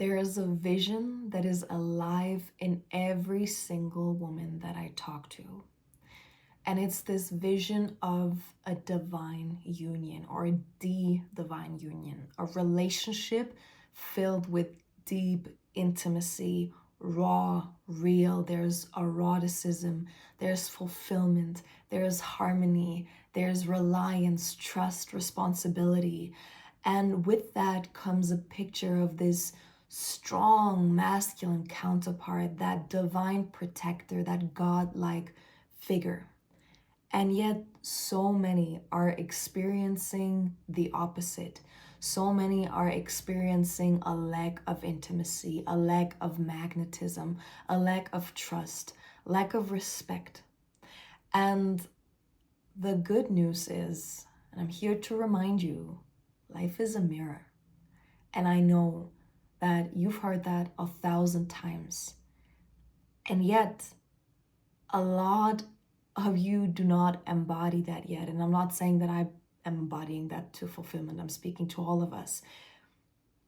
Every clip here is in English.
There is a vision that is alive in every single woman that I talk to. And it's this vision of a divine union or the divine union, a relationship filled with deep intimacy, raw, real. There's eroticism, there's fulfillment, there's harmony, there's reliance, trust, responsibility. And with that comes a picture of this strong masculine counterpart, that divine protector, that godlike figure. And yet, so many are experiencing the opposite. So many are experiencing a lack of intimacy, a lack of magnetism, a lack of trust, lack of respect. And the good news is, and I'm here to remind you, life is a mirror. And I know that you've heard that 1,000 times. And yet, a lot of you do not embody that yet. And I'm not saying that I am embodying that to fulfillment. I'm speaking to all of us.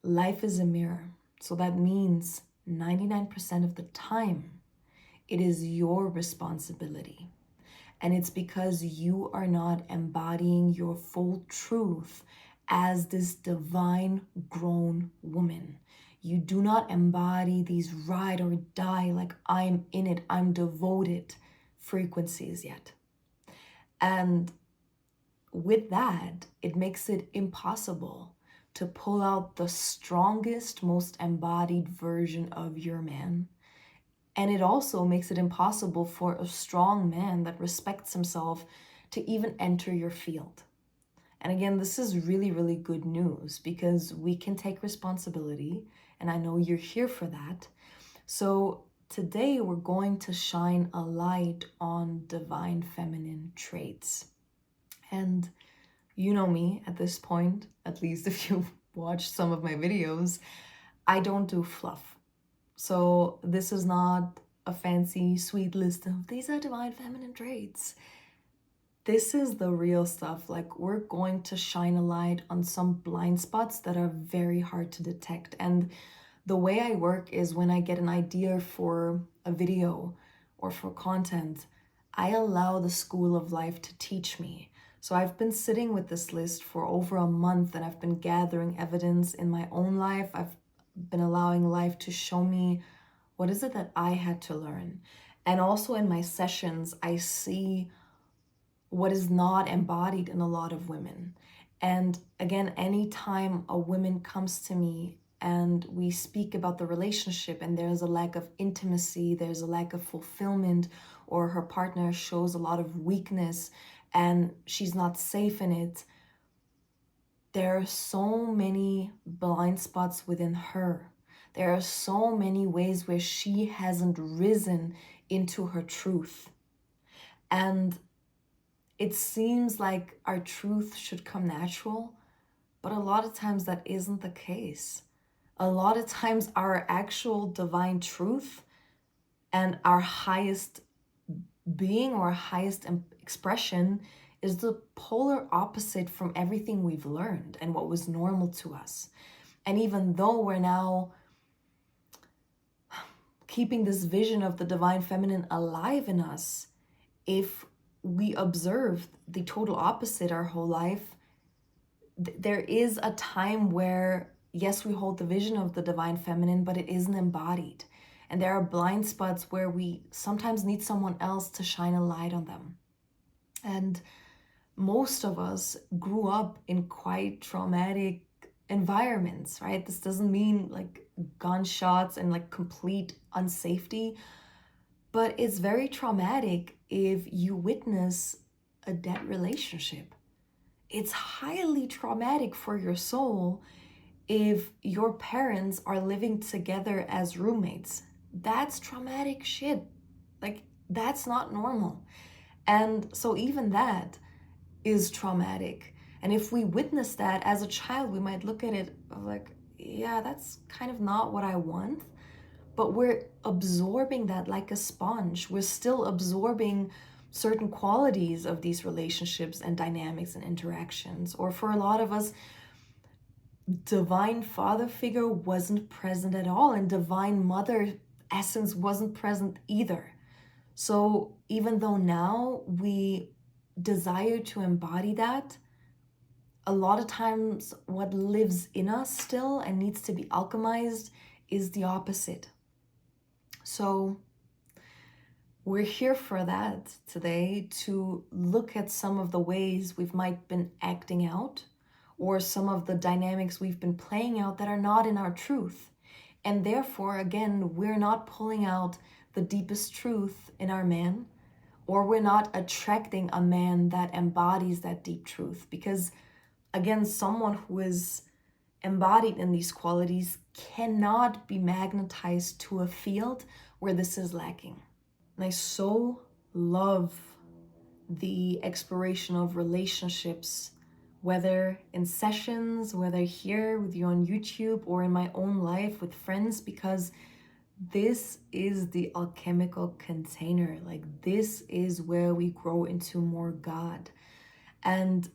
Life is a mirror. So that means 99% of the time, it is your responsibility. And it's because you are not embodying your full truth as this divine grown woman. You do not embody these ride or die, like I'm in it, I'm devoted frequencies yet. And with that, it makes it impossible to pull out the strongest, most embodied version of your man. And it also makes it impossible for a strong man that respects himself to even enter your field. And again, this is really, really good news because we can take responsibility, and I know you're here for that. So today we're going to shine a light on divine feminine traits. And you know me at this point, at least if you've watched some of my videos, I don't do fluff. So this is not a fancy, sweet list of these are divine feminine traits. This is the real stuff. Like, we're going to shine a light on some blind spots that are very hard to detect. And the way I work is when I get an idea for a video or for content, I allow the school of life to teach me. So I've been sitting with this list for over a month and I've been gathering evidence in my own life. I've been allowing life to show me what is it that I had to learn. And also in my sessions, I see what is not embodied in a lot of women. And again, anytime a woman comes to me and we speak about the relationship and there's a lack of intimacy, there's a lack of fulfillment, or her partner shows a lot of weakness and she's not safe in it, there are so many blind spots within her. There are so many ways where she hasn't risen into her truth. And it seems like our truth should come natural, but a lot of times that isn't the case. A lot of times our actual divine truth and our highest being or highest expression is the polar opposite from everything we've learned and what was normal to us. And even though we're now keeping this vision of the divine feminine alive in us, if we observe the total opposite our whole life, there is a time where, yes, we hold the vision of the divine feminine, but it isn't embodied. And there are blind spots where we sometimes need someone else to shine a light on them. And most of us grew up in quite traumatic environments, right? This doesn't mean like gunshots and like complete unsafety, but it's very traumatic if you witness a dead relationship. It's highly traumatic for your soul if your parents are living together as roommates. That's traumatic shit. Like, that's not normal. And so even that is traumatic. And if we witness that as a child, we might look at it like, yeah, that's kind of not what I want. But we're absorbing that like a sponge. We're still absorbing certain qualities of these relationships and dynamics and interactions. Or for a lot of us, divine father figure wasn't present at all, and divine mother essence wasn't present either. So even though now we desire to embody that, a lot of times what lives in us still and needs to be alchemized is the opposite. So we're here for that today, to look at some of the ways we've might been acting out, or some of the dynamics we've been playing out that are not in our truth. And therefore, again, we're not pulling out the deepest truth in our man, or we're not attracting a man that embodies that deep truth. Because again, someone who is embodied in these qualities cannot be magnetized to a field where this is lacking. And I so love the exploration of relationships, whether in sessions, whether here with you on YouTube, or in my own life with friends, because this is the alchemical container. Like, this is where we grow into more God. And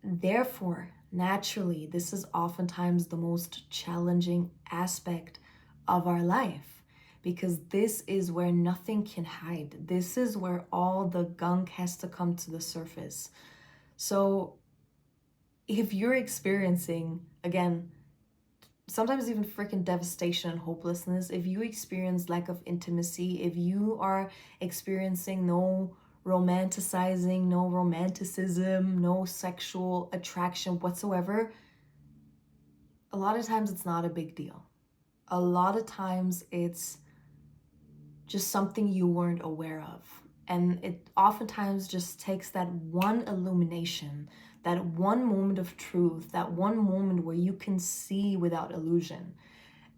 therefore, naturally, this is oftentimes the most challenging aspect of our life, because this is where nothing can hide. This is where all the gunk has to come to the surface. So if you're experiencing, again, sometimes even freaking devastation and hopelessness, if you experience lack of intimacy, if you are experiencing no romanticizing, no romanticism, no sexual attraction whatsoever, a lot of times it's not a big deal. A lot of times it's just something you weren't aware of. And it oftentimes just takes that one illumination, that one moment of truth, that one moment where you can see without illusion.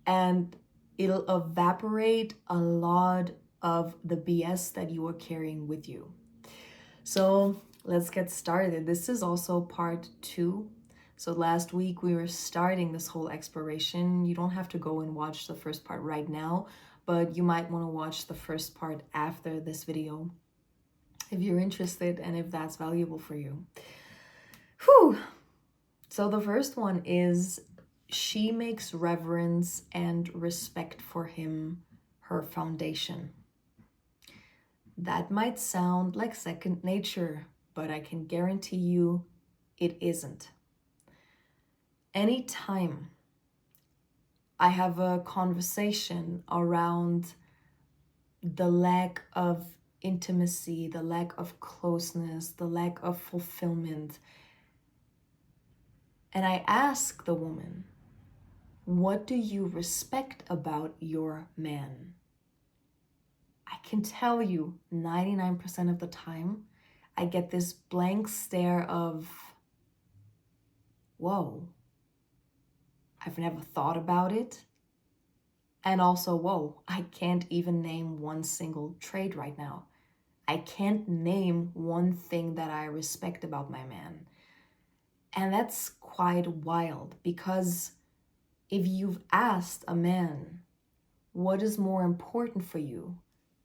And it'll evaporate a lot of the BS that you are carrying with you. So let's get started. This is also part 2. So last week we were starting this whole exploration. You don't have to go and watch the first part right now, but you might want to watch the first part after this video if you're interested and if that's valuable for you. Whew. So the first one is, she makes reverence and respect for him her foundation. That might sound like second nature, but I can guarantee you it isn't. Anytime I have a conversation around the lack of intimacy, the lack of closeness, the lack of fulfillment, and I ask the woman, what do you respect about your man? I can tell you 99% of the time, I get this blank stare of, whoa, I've never thought about it. And also, whoa, I can't even name one single trait right now. I can't name one thing that I respect about my man. And that's quite wild, because if you've asked a man, what is more important for you,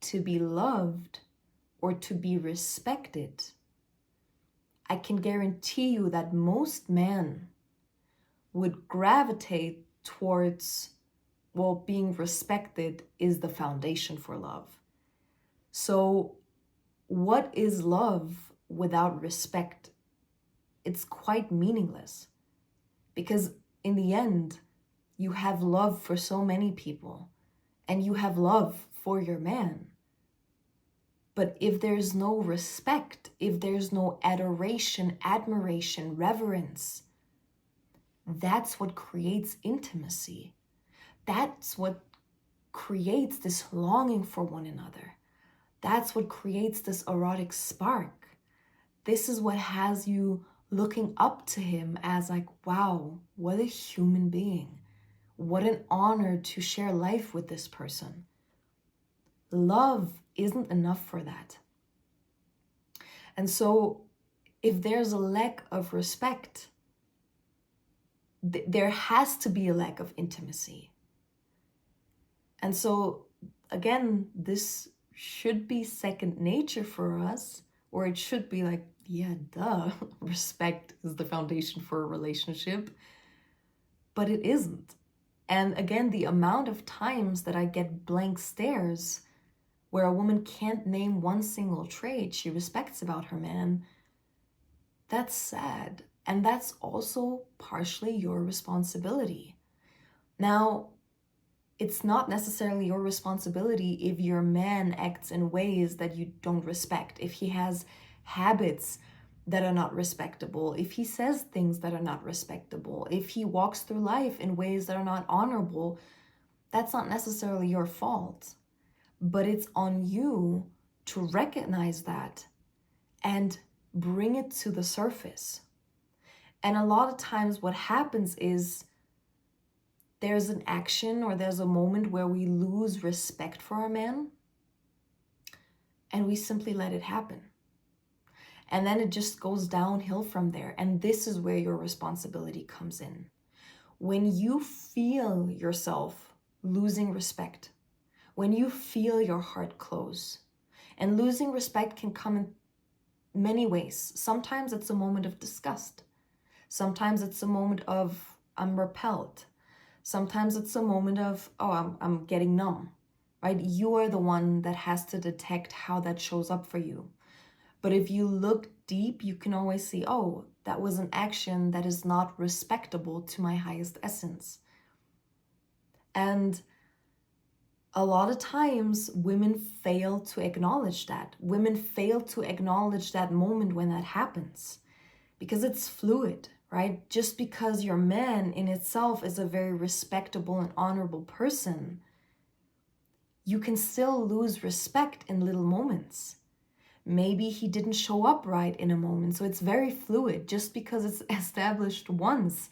to be loved or to be respected, I can guarantee you that most men would gravitate towards, well, being respected is the foundation for love. So what is love without respect? It's quite meaningless, because in the end, you have love for so many people and you have love for your man. But if there's no respect, if there's no adoration, admiration, reverence, that's what creates intimacy. That's what creates this longing for one another. That's what creates this erotic spark. This is what has you looking up to him as like, wow, what a human being. What an honor to share life with this person. Love isn't enough for that. And so if there's a lack of respect, there has to be a lack of intimacy. And so again, this should be second nature for us, or it should be like, yeah, duh, respect is the foundation for a relationship. but it isn't. And again, the amount of times that I get blank stares where a woman can't name one single trait she respects about her man, that's sad. And that's also partially your responsibility. Now, it's not necessarily your responsibility if your man acts in ways that you don't respect, if he has habits that are not respectable, if he says things that are not respectable, if he walks through life in ways that are not honorable. That's not necessarily your fault, but it's on you to recognize that and bring it to the surface. And a lot of times what happens is there's an action or there's a moment where we lose respect for our man and we simply let it happen. And then it just goes downhill from there. And this is where your responsibility comes in. When you feel yourself losing respect, when you feel your heart close, and losing respect can come in many ways. Sometimes it's a moment of disgust. Sometimes it's a moment of, I'm repelled. Sometimes it's a moment of, oh, I'm getting numb, right? You are the one that has to detect how that shows up for you. But if you look deep, you can always see, oh, that was an action that is not respectable to my highest essence. And a lot of times women fail to acknowledge that. Women fail to acknowledge that moment when that happens because it's fluid, right? Just because your man in itself is a very respectable and honorable person, you can still lose respect in little moments. Maybe he didn't show up right in a moment. So it's very fluid. Just because it's established once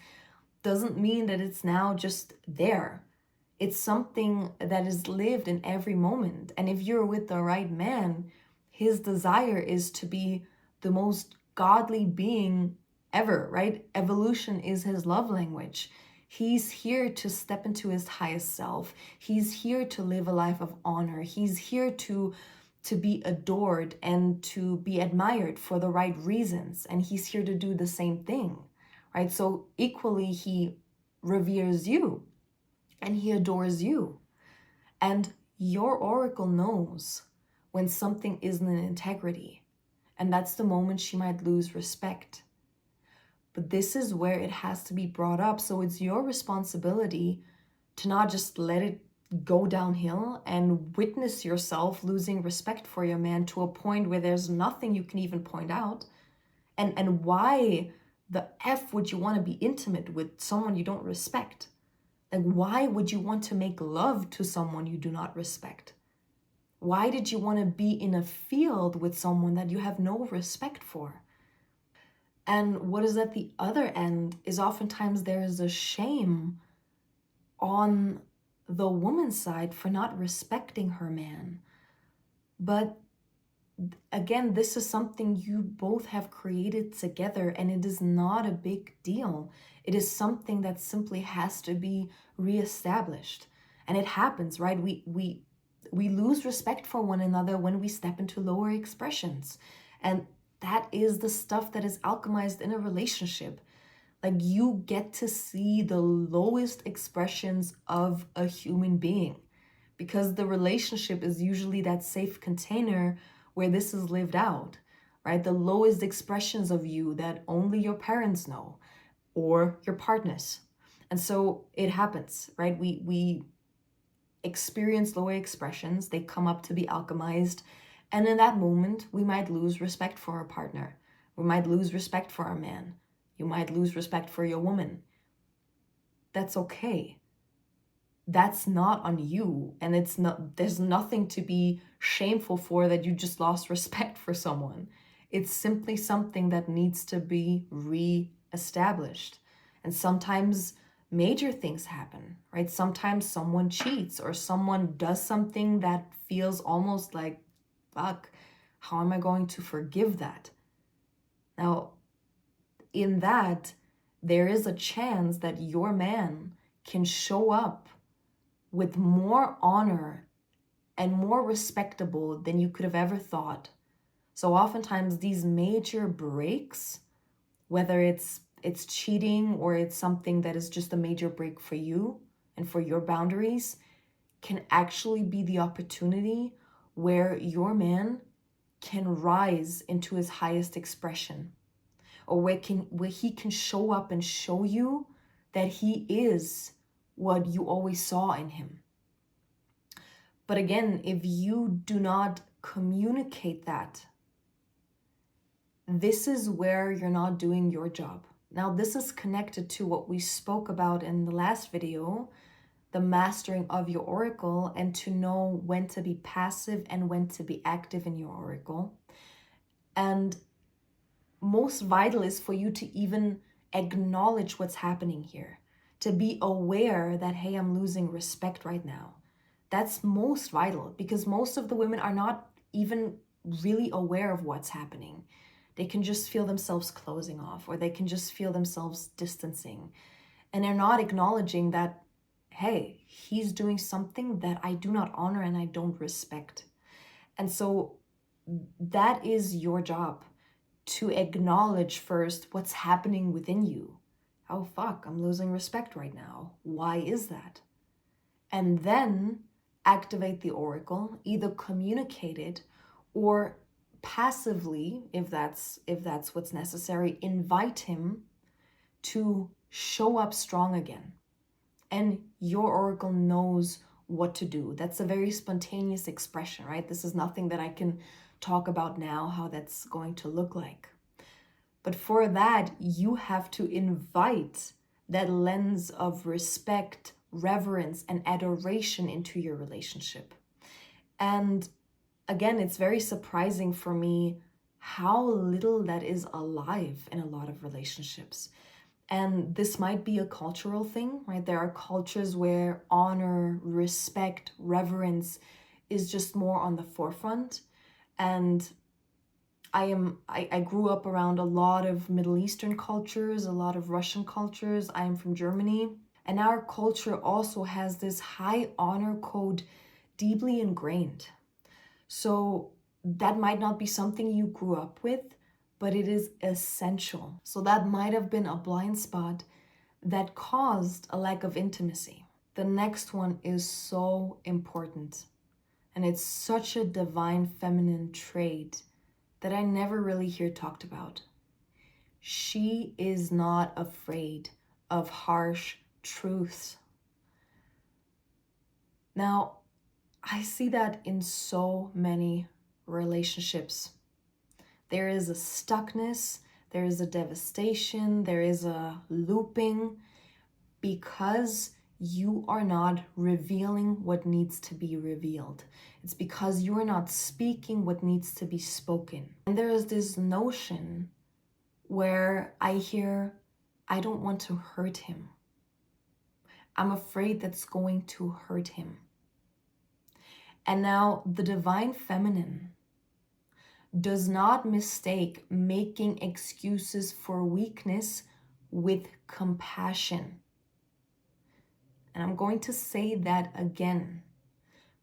doesn't mean that it's now just there. It's something that is lived in every moment. And if you're with the right man, his desire is to be the most godly being ever, right? Evolution is his love language. He's here to step into his highest self. He's here to live a life of honor. He's here to be adored and to be admired for the right reasons. And he's here to do the same thing, right? So equally, he reveres you and he adores you. And your oracle knows when something isn't in integrity. And that's the moment she might lose respect. But this is where it has to be brought up. So it's your responsibility to not just let it go downhill and witness yourself losing respect for your man to a point where there's nothing you can even point out. And why the F would you want to be intimate with someone you don't respect? Like, why would you want to make love to someone you do not respect? Why did you want to be in a field with someone that you have no respect for? And what is at the other end is oftentimes there is a shame on the woman's side for not respecting her man. But again, this is something you both have created together, and it is not a big deal. It is something that simply has to be reestablished. And it happens, right? We lose respect for one another when we step into lower expressions. And that is the stuff that is alchemized in a relationship. Like, you get to see the lowest expressions of a human being, because the relationship is usually that safe container where this is lived out, right? The lowest expressions of you that only your parents know or your partners. And so it happens, right? We experience lower expressions, they come up to be alchemized. And in that moment, we might lose respect for our partner. We might lose respect for our man. You might lose respect for your woman. That's okay. That's not on you. And there's nothing to be shameful for that you just lost respect for someone. It's simply something that needs to be re-established. And sometimes major things happen, right? Sometimes someone cheats or someone does something that feels almost like, fuck, how am I going to forgive that? Now, in that, there is a chance that your man can show up with more honor and more respectable than you could have ever thought. So oftentimes these major breaks, whether it's it's cheating or it's something that is just a major break for you and for your boundaries, can actually be the opportunity where your man can rise into his highest expression, or where he can show up and show you that he is what you always saw in him. But again, if you do not communicate that, this is where you're not doing your job. Now, this is connected to what we spoke about in the last video, the mastering of your oracle, and to know when to be passive and when to be active in your oracle. And most vital is for you to even acknowledge what's happening here, to be aware that, hey, I'm losing respect right now. That's most vital, because most of the women are not even really aware of what's happening. They can just feel themselves closing off, or they can just feel themselves distancing. And they're not acknowledging that, hey, he's doing something that I do not honor and I don't respect. And so that is your job, to acknowledge first what's happening within you. Oh, fuck, I'm losing respect right now. Why is that? And then activate the oracle, either communicate it or passively, if that's what's necessary, invite him to show up strong again. And your oracle knows what to do. That's a very spontaneous expression, right? This is nothing that I can talk about now, how that's going to look like. But for that, you have to invite that lens of respect, reverence, and adoration into your relationship. And again, it's very surprising for me how little that is alive in a lot of relationships. And this might be a cultural thing, right? There are cultures where honor, respect, reverence is just more on the forefront. And I grew up around a lot of Middle Eastern cultures, a lot of Russian cultures. I am from Germany. And our culture also has this high honor code deeply ingrained. So that might not be something you grew up with, but it is essential. So that might have been a blind spot that caused a lack of intimacy. The next one is so important, and it's such a divine feminine trait that I never really hear talked about. She is not afraid of harsh truths. Now, I see that in so many relationships. There is a stuckness, there is a devastation, there is a looping, because you are not revealing what needs to be revealed. It's because you are not speaking what needs to be spoken. And there is this notion where I hear, I don't want to hurt him. I'm afraid that's going to hurt him. And now the divine feminine does not mistake making excuses for weakness with compassion. And I'm going to say that again.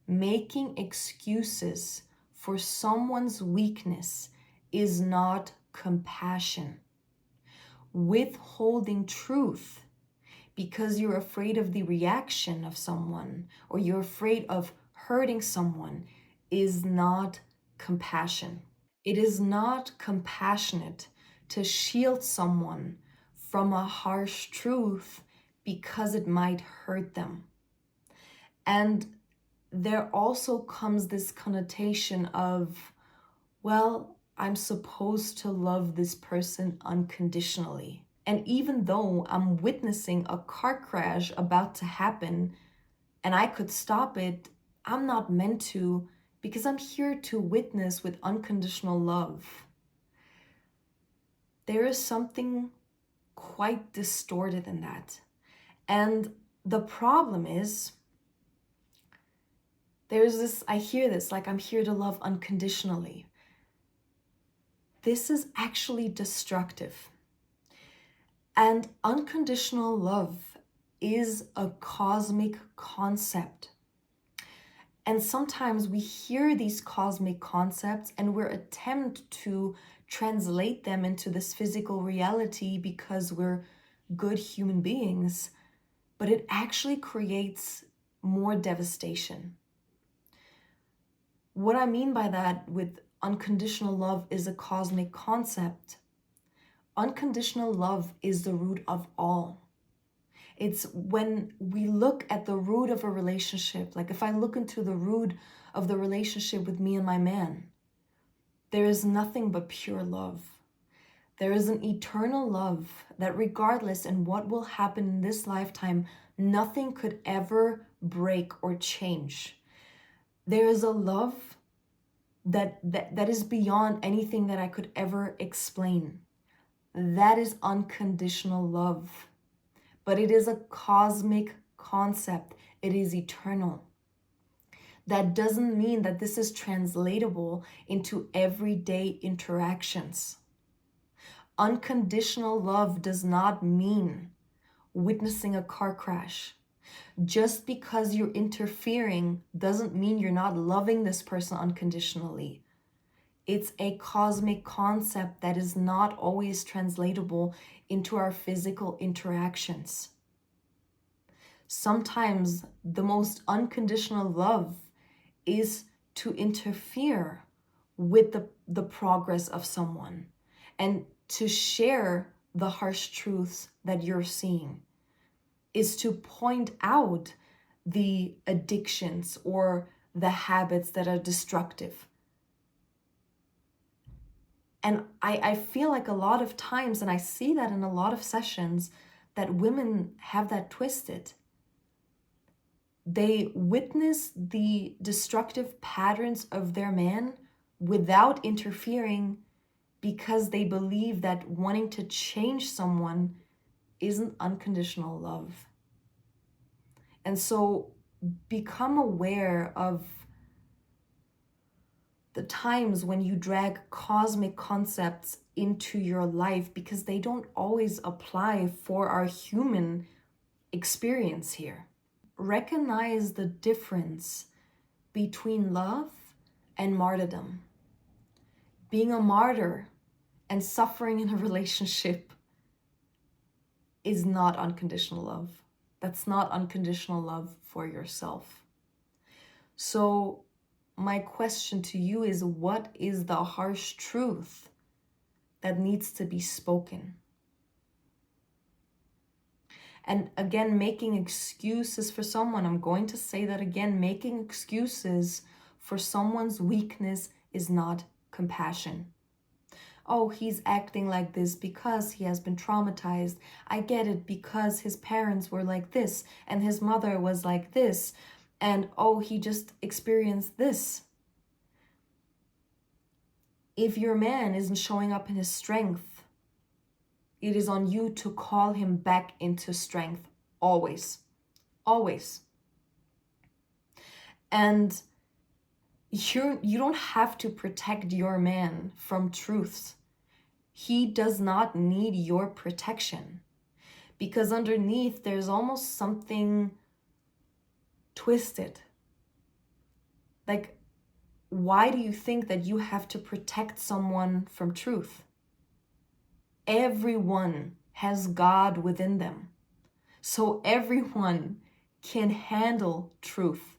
Making excuses for someone's weakness is not compassion. Withholding truth because you're afraid of the reaction of someone, or you're afraid of hurting someone, is not compassion. It is not compassionate to shield someone from a harsh truth because it might hurt them. And there also comes this connotation of, well, I'm supposed to love this person unconditionally. And even though I'm witnessing a car crash about to happen and I could stop it, I'm not meant to, because I'm here to witness with unconditional love. There is something quite distorted in that. And the problem is, there's this, I hear this, like, I'm here to love unconditionally. This is actually destructive. And unconditional love is a cosmic concept. And sometimes we hear these cosmic concepts and we attempt to translate them into this physical reality because we're good human beings, but it actually creates more devastation. What I mean by that with unconditional love is a cosmic concept. Unconditional love is the root of all. It's when we look at the root of a relationship, like if I look into the root of the relationship with me and my man, there is nothing but pure love. There is an eternal love that regardless in what will happen in this lifetime, nothing could ever break or change. There is a love that is beyond anything that I could ever explain. That is unconditional love. But it is a cosmic concept. It is eternal. That doesn't mean that this is translatable into everyday interactions. Unconditional love does not mean witnessing a car crash. Just because you're interfering doesn't mean you're not loving this person unconditionally. It's a cosmic concept that is not always translatable into our physical interactions. Sometimes the most unconditional love is to interfere with the progress of someone and to share the harsh truths that you're seeing, is to point out the addictions or the habits that are destructive. And I feel like a lot of times, and I see that in a lot of sessions, that women have that twisted. They witness the destructive patterns of their man without interfering because they believe that wanting to change someone isn't unconditional love. And so become aware of the times when you drag cosmic concepts into your life because they don't always apply for our human experience here. Recognize the difference between love and martyrdom. Being a martyr and suffering in a relationship is not unconditional love. That's not unconditional love for yourself. So my question to you is, what is the harsh truth that needs to be spoken? And again, making excuses for someone, I'm going to say that again, making excuses for someone's weakness is not compassion. Oh, he's acting like this because he has been traumatized. I get it, because his parents were like this and his mother was like this. And oh, he just experienced this. If your man isn't showing up in his strength, it is on you to call him back into strength. Always. Always. And you don't have to protect your man from truths. He does not need your protection, because underneath there's almost something twisted. Like, why do you think that you have to protect someone from truth? Everyone has God within them. So everyone can handle truth.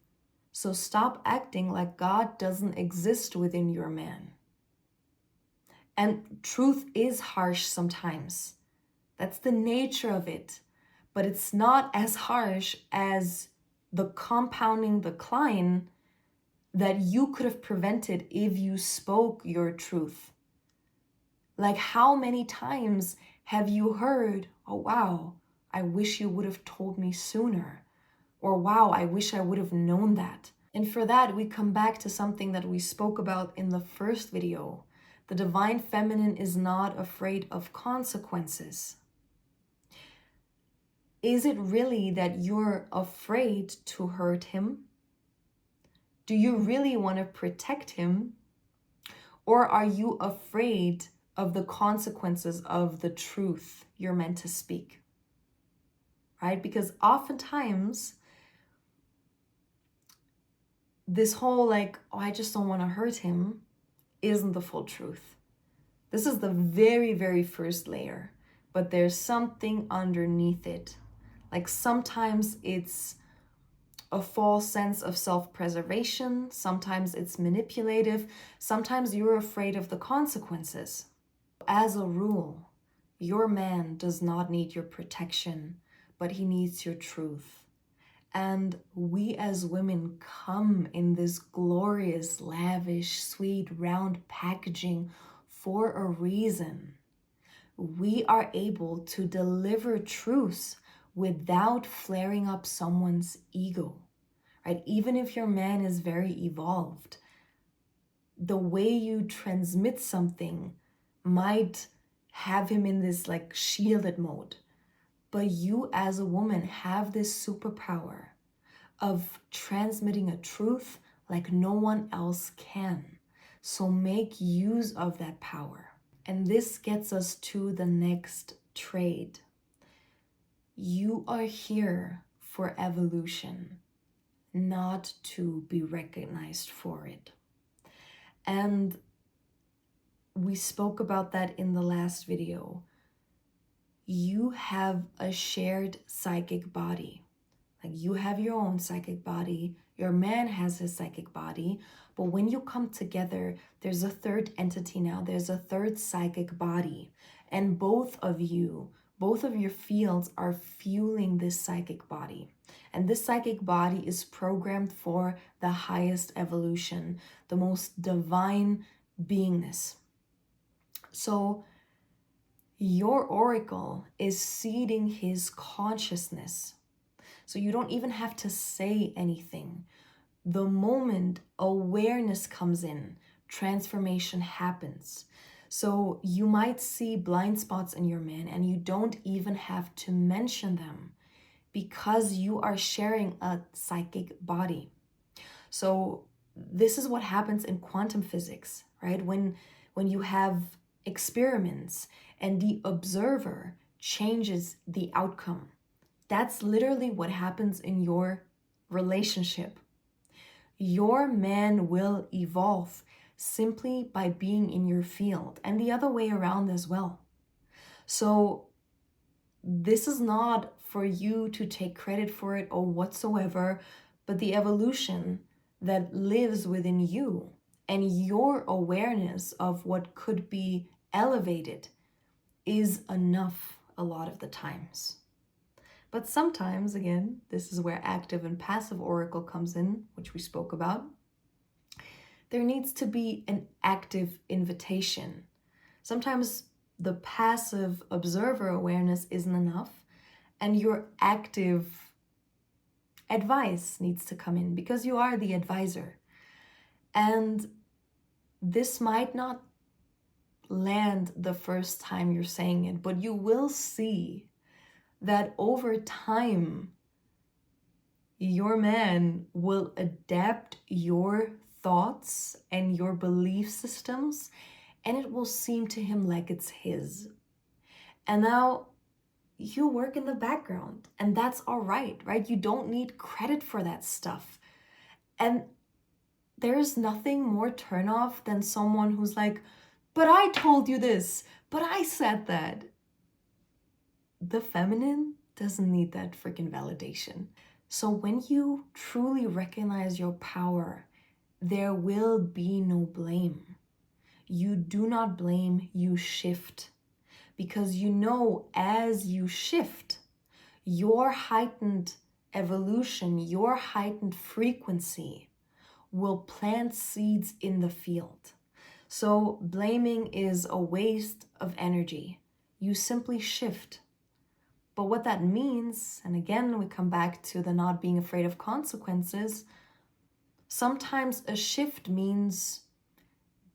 So stop acting like God doesn't exist within your man. And truth is harsh sometimes. That's the nature of it. But it's not as harsh as the compounding decline that you could have prevented if you spoke your truth. Like, how many times have you heard, oh wow, I wish you would have told me sooner. Or wow, I wish I would have known that. And for that, we come back to something that we spoke about in the first video. The divine feminine is not afraid of consequences. Is it really that you're afraid to hurt him? Do you really want to protect him? Or are you afraid of the consequences of the truth you're meant to speak? Right? Because oftentimes this whole like, oh, I just don't want to hurt him, isn't the full truth. This is the very, very first layer, but there's something underneath it. Like sometimes it's a false sense of self-preservation, sometimes it's manipulative, sometimes you're afraid of the consequences. As a rule, your man does not need your protection, but he needs your truth. And we as women come in this glorious, lavish, sweet, round packaging for a reason. We are able to deliver truths without flaring up someone's ego, right? Even if your man is very evolved, the way you transmit something might have him in this like shielded mode. But you as a woman have this superpower of transmitting a truth like no one else can. So make use of that power. And this gets us to the next trade. You are here for evolution, not to be recognized for it. And we spoke about that in the last video. You have a shared psychic body. Like you have your own psychic body, your man has his psychic body, but when you come together, there's a third entity now, there's a third psychic body, and both of your fields are fueling this psychic body. And this psychic body is programmed for the highest evolution, the most divine beingness. So your oracle is seeding his consciousness. So you don't even have to say anything. The moment awareness comes in, transformation happens. So you might see blind spots in your man and you don't even have to mention them because you are sharing a psychic body. So this is what happens in quantum physics, right? When you have experiments and the observer changes the outcome. That's literally what happens in your relationship. Your man will evolve simply by being in your field, and the other way around as well. So this is not for you to take credit for it or whatsoever, but the evolution that lives within you and your awareness of what could be elevated is enough a lot of the times. But sometimes, again, this is where active and passive oracle comes in, which we spoke about. There needs to be an active invitation. Sometimes the passive observer awareness isn't enough, and your active advice needs to come in because you are the advisor. And this might not land the first time you're saying it, but you will see that over time, your man will adapt your thoughts and your belief systems, and it will seem to him like it's his. And now you work in the background, and that's all right, right? You don't need credit for that stuff. And there's nothing more turnoff than someone who's like, but I told you this, but I said that. The feminine doesn't need that freaking validation. So when you truly recognize your power, there will be no blame. You do not blame, you shift. Because you know as you shift, your heightened evolution, your heightened frequency will plant seeds in the field. So blaming is a waste of energy. You simply shift. But what that means, and again, we come back to the not being afraid of consequences, sometimes a shift means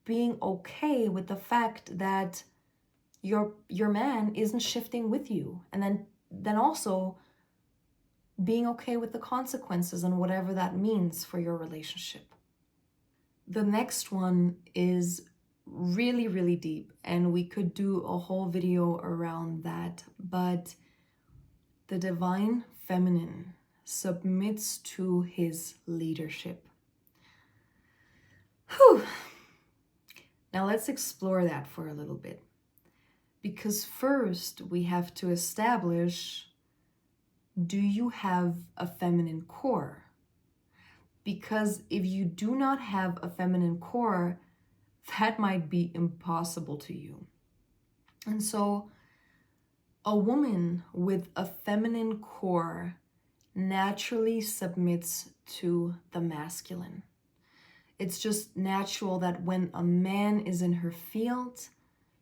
being okay with the fact that your man isn't shifting with you. And then also being okay with the consequences and whatever that means for your relationship. The next one is really, really deep, and we could do a whole video around that, but the divine feminine submits to his leadership. Whew. Now let's explore that for a little bit. Because first we have to establish, do you have a feminine core? Because if you do not have a feminine core, that might be impossible to you. And so a woman with a feminine core naturally submits to the masculine. It's just natural that when a man is in her field,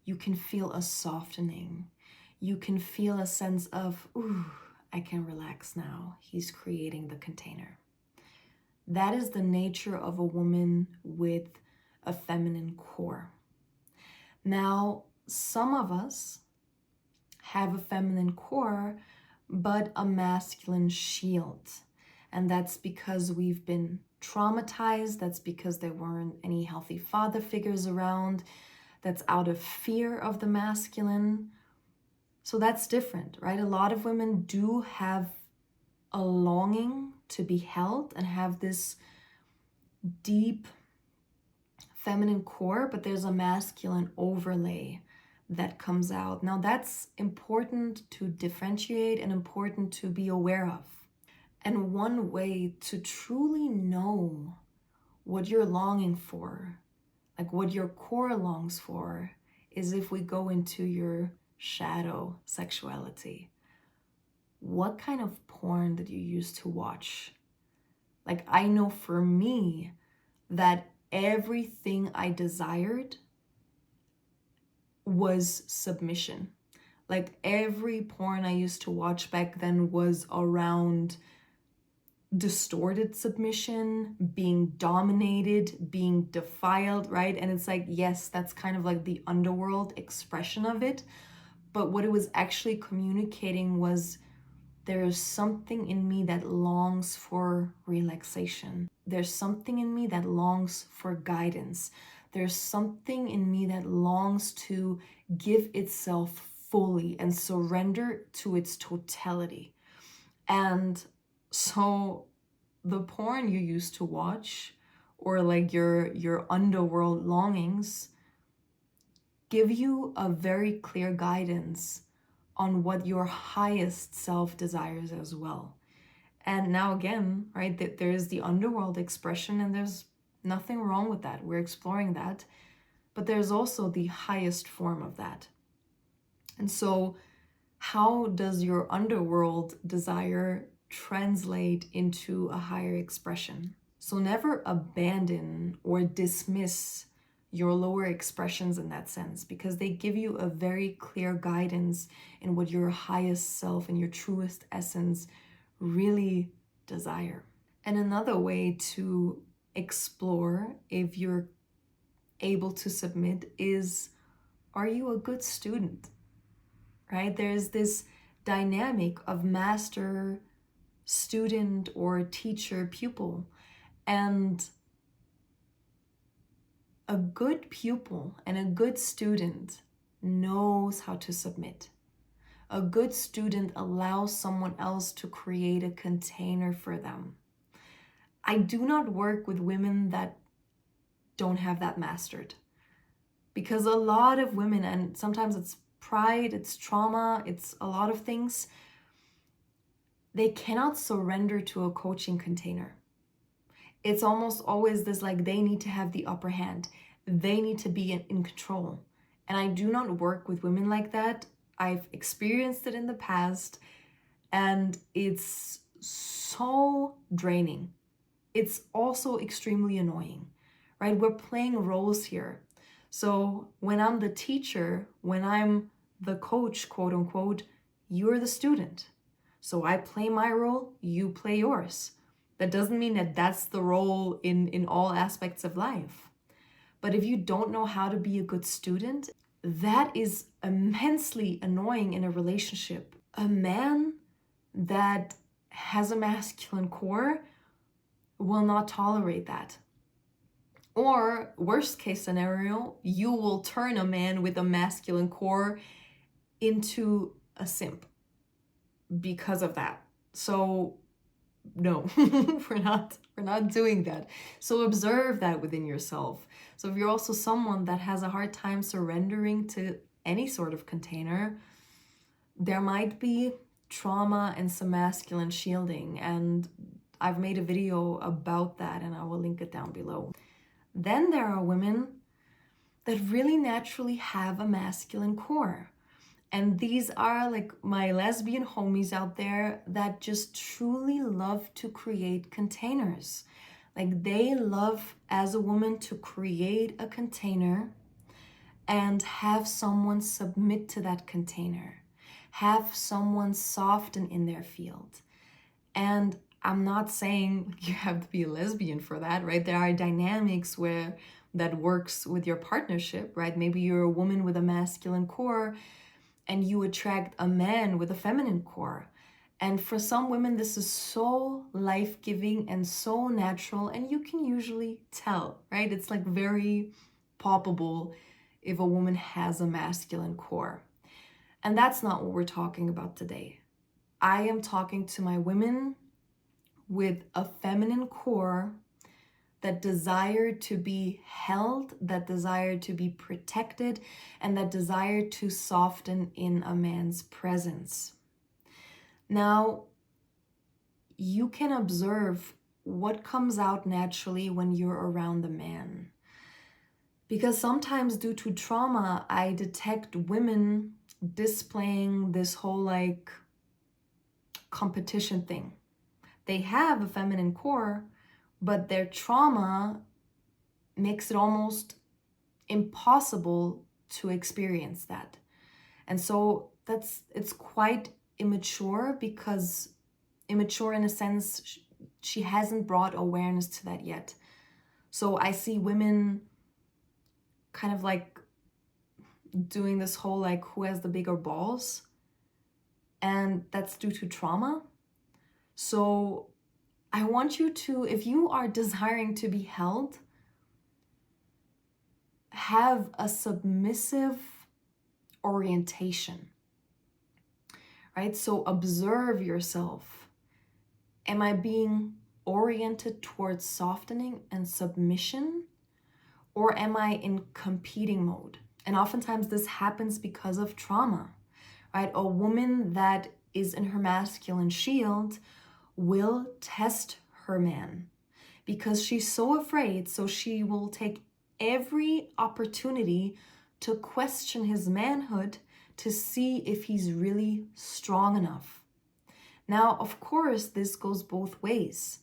you can feel a softening. You can feel a sense of, ooh, I can relax now. He's creating the container. That is the nature of a woman with a feminine core. Now, some of us have a feminine core, but a masculine shield. And that's because we've been traumatized. That's because there weren't any healthy father figures around. That's out of fear of the masculine. So that's different, right? A lot of women do have a longing to be held and have this deep feminine core, but there's a masculine overlay that comes out. Now that's important to differentiate and important to be aware of. And one way to truly know what you're longing for, like what your core longs for, is if we go into your shadow sexuality. What kind of porn did you used to watch? Like, I know for me that everything I desired was submission. Like, every porn I used to watch back then was around distorted submission, being dominated, being defiled, right? And it's like, yes, that's kind of like the underworld expression of it. But what it was actually communicating was, there's something in me that longs for relaxation. There's something in me that longs for guidance. There's something in me that longs to give itself fully and surrender to its totality. And so the porn you used to watch, or like your underworld longings, give you a very clear guidance on what your highest self desires as well. And now again, right, that there is the underworld expression, and there's nothing wrong with that. We're exploring that. But there's also the highest form of that. And so how does your underworld desire translate into a higher expression? So never abandon or dismiss your lower expressions in that sense, because they give you a very clear guidance in what your highest self and your truest essence really desire. And another way to explore if you're able to submit is, are you a good student? Right? There's this dynamic of master, student, or teacher, pupil. And a good pupil and a good student knows how to submit. A good student allows someone else to create a container for them. I do not work with women that don't have that mastered, because a lot of women, and sometimes it's pride, it's trauma, it's a lot of things, they cannot surrender to a coaching container. It's almost always this, like, they need to have the upper hand. They need to be in control. And I do not work with women like that. I've experienced it in the past, and it's so draining. It's also extremely annoying, right? We're playing roles here. So when I'm the teacher, when I'm the coach, quote unquote, you're the student. So I play my role, you play yours. That doesn't mean that that's the role in all aspects of life. But if you don't know how to be a good student, that is immensely annoying in a relationship. A man that has a masculine core will not tolerate that. Or worst case scenario, you will turn a man with a masculine core into a simp because of that. So no, we're not doing that. So observe that within yourself. So if you're also someone that has a hard time surrendering to any sort of container, there might be trauma and some masculine shielding, and I've made a video about that and I will link it down below. Then there are women that really naturally have a masculine core. And these are like my lesbian homies out there that just truly love to create containers. Like they love as a woman to create a container and have someone submit to that container, have someone soften in their field. And I'm not saying you have to be a lesbian for that, right? There are dynamics where that works with your partnership, right? Maybe you're a woman with a masculine core and you attract a man with a feminine core. And for some women, this is so life-giving and so natural, and you can usually tell, right? It's like very palpable if a woman has a masculine core. And that's not what we're talking about today. I am talking to my women with a feminine core that desire to be held, that desire to be protected, and that desire to soften in a man's presence. Now, you can observe what comes out naturally when you're around a man. Because sometimes due to trauma, I detect women displaying this whole like competition thing. They have a feminine core, but their trauma makes it almost impossible to experience that. And so it's quite immature, because immature in a sense, she hasn't brought awareness to that yet. So I see women kind of like doing this whole like who has the bigger balls, and that's due to trauma. So I want you to, if you are desiring to be held, have a submissive orientation, right? So observe yourself. Am I being oriented towards softening and submission, or am I in competing mode? And oftentimes this happens because of trauma, right? A woman that is in her masculine shield will test her man because she's so afraid. So she will take every opportunity to question his manhood to see if he's really strong enough. Now, of course, this goes both ways.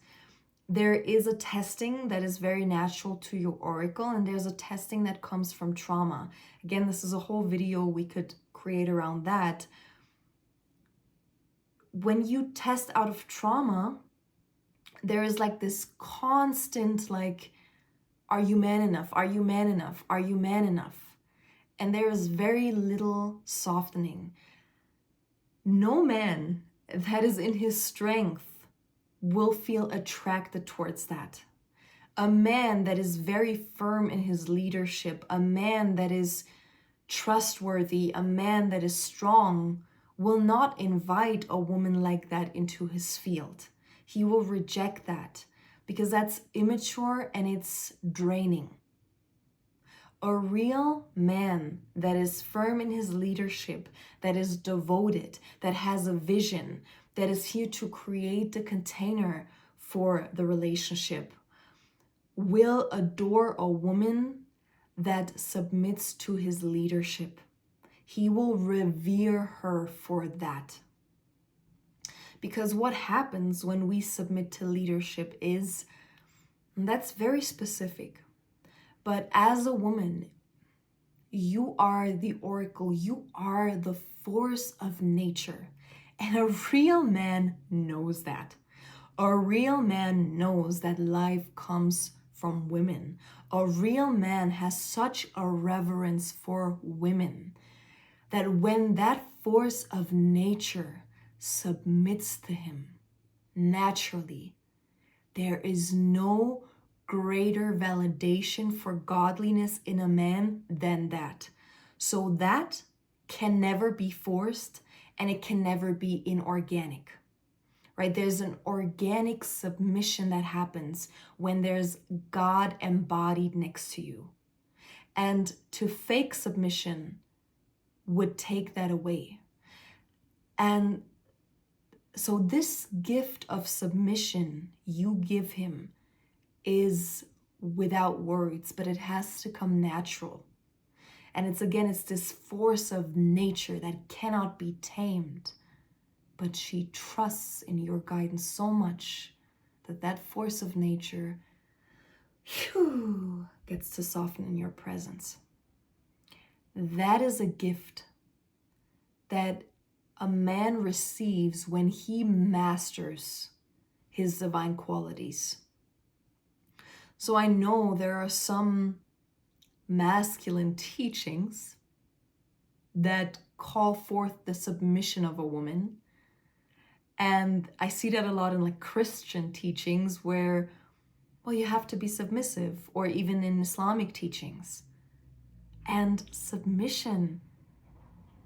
There is a testing that is very natural to your oracle, and there's a testing that comes from trauma. Again, this is a whole video we could create around that. When you test out of trauma, there is like this constant like, are you man enough? Are you man enough? Are you man enough? And there is very little softening. No man that is in his strength will feel attracted towards that. A man that is very firm in his leadership, a man that is trustworthy, a man that is strong, will not invite a woman like that into his field. He will reject that because that's immature and it's draining. A real man that is firm in his leadership, that is devoted, that has a vision, that is here to create the container for the relationship, will adore a woman that submits to his leadership. He will revere her for that. Because what happens when we submit to leadership is, and that's very specific, but as a woman, you are the oracle, you are the force of nature. And a real man knows that. A real man knows that life comes from women. A real man has such a reverence for women that when that force of nature submits to him naturally, there is no greater validation for godliness in a man than that. So that can never be forced and it can never be inorganic, right? There's an organic submission that happens when there's God embodied next to you. And to fake submission would take that away. And so this gift of submission you give him is without words, but it has to come natural. And it's this force of nature that cannot be tamed. But she trusts in your guidance so much that that force of nature gets to soften in your presence. That is a gift that a man receives when he masters his divine qualities. So I know there are some masculine teachings that call forth the submission of a woman. And I see that a lot in like Christian teachings where, well, you have to be submissive, or even in Islamic teachings. And submission,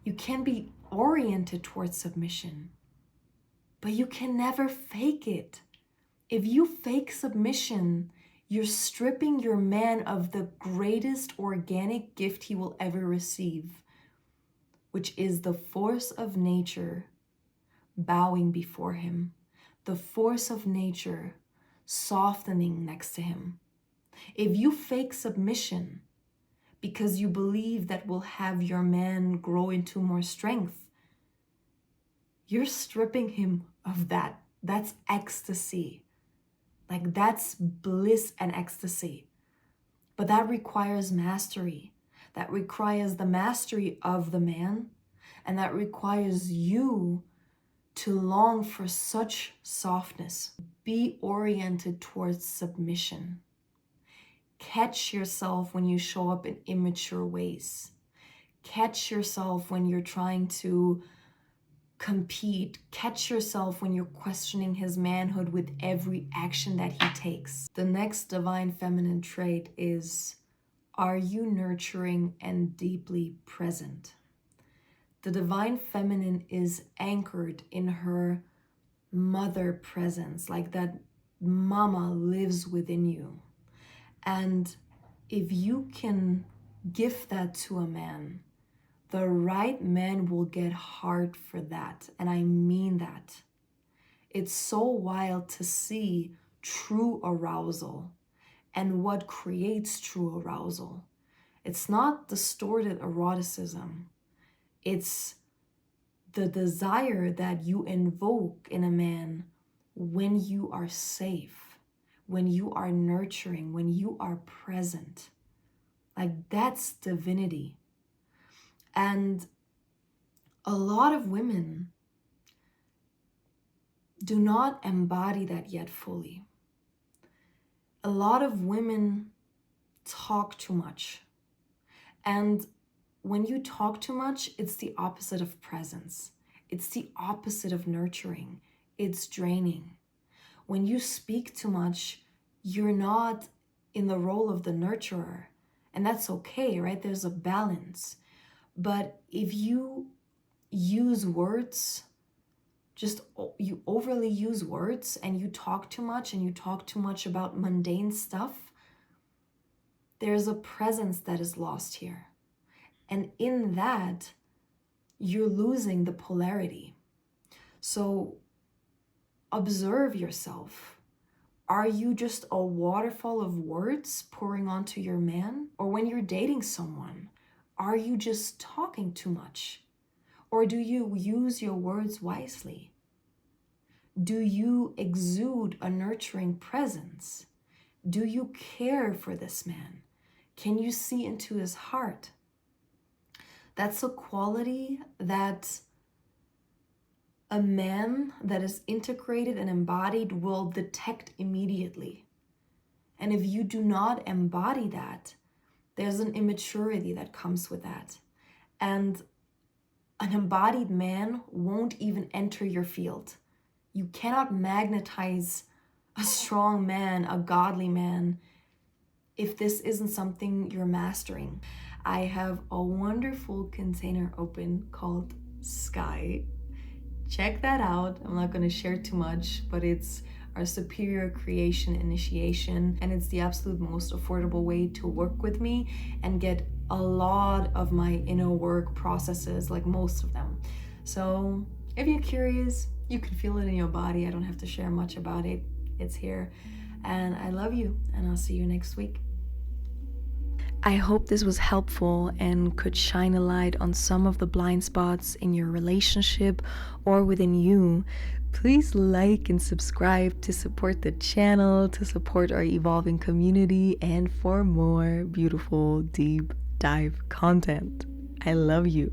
you can be oriented towards submission, but you can never fake it. If you fake submission, you're stripping your man of the greatest organic gift he will ever receive, which is the force of nature bowing before him, the force of nature softening next to him. If you fake submission because you believe that will have your man grow into more strength, you're stripping him of that. That's ecstasy. Like that's bliss and ecstasy. But that requires mastery. That requires the mastery of the man. And that requires you to long for such softness. Be oriented towards submission. Catch yourself when you show up in immature ways. Catch yourself when you're trying to compete. Catch yourself when you're questioning his manhood with every action that he takes. The next divine feminine trait is, are you nurturing and deeply present? The divine feminine is anchored in her mother presence, like that mama lives within you. And if you can give that to a man, the right man will get hard for that. And I mean that. It's so wild to see true arousal and what creates true arousal. It's not distorted eroticism. It's the desire that you invoke in a man when you are safe, when you are nurturing, when you are present. Like that's divinity. And a lot of women do not embody that yet fully. A lot of women talk too much. And when you talk too much, it's the opposite of presence. It's the opposite of nurturing. It's draining. When you speak too much, you're not in the role of the nurturer. And that's okay, right? There's a balance. But if you use words, you overly use words and you talk too much and you talk too much about mundane stuff, there's a presence that is lost here. And in that, you're losing the polarity. So observe yourself. Are you just a waterfall of words pouring onto your man? Or when you're dating someone, are you just talking too much? Or do you use your words wisely? Do you exude a nurturing presence? Do you care for this man? Can you see into his heart? That's a quality that a man that is integrated and embodied will detect immediately. And if you do not embody that, there's an immaturity that comes with that. And an embodied man won't even enter your field. You cannot magnetize a strong man, a godly man, if this isn't something you're mastering. I have a wonderful container open called S.C.I. check that out. I'm not going to share too much, but it's our superior creation initiation, and it's the absolute most affordable way to work with me and get a lot of my inner work processes, like most of them. So if you're curious, you can feel it in your body. I don't have to share much about it. It's here. And I love you, and I'll see you next week. I hope this was helpful and could shine a light on some of the blind spots in your relationship or within you. Please like and subscribe to support the channel, to support our evolving community, and for more beautiful deep dive content. I love you.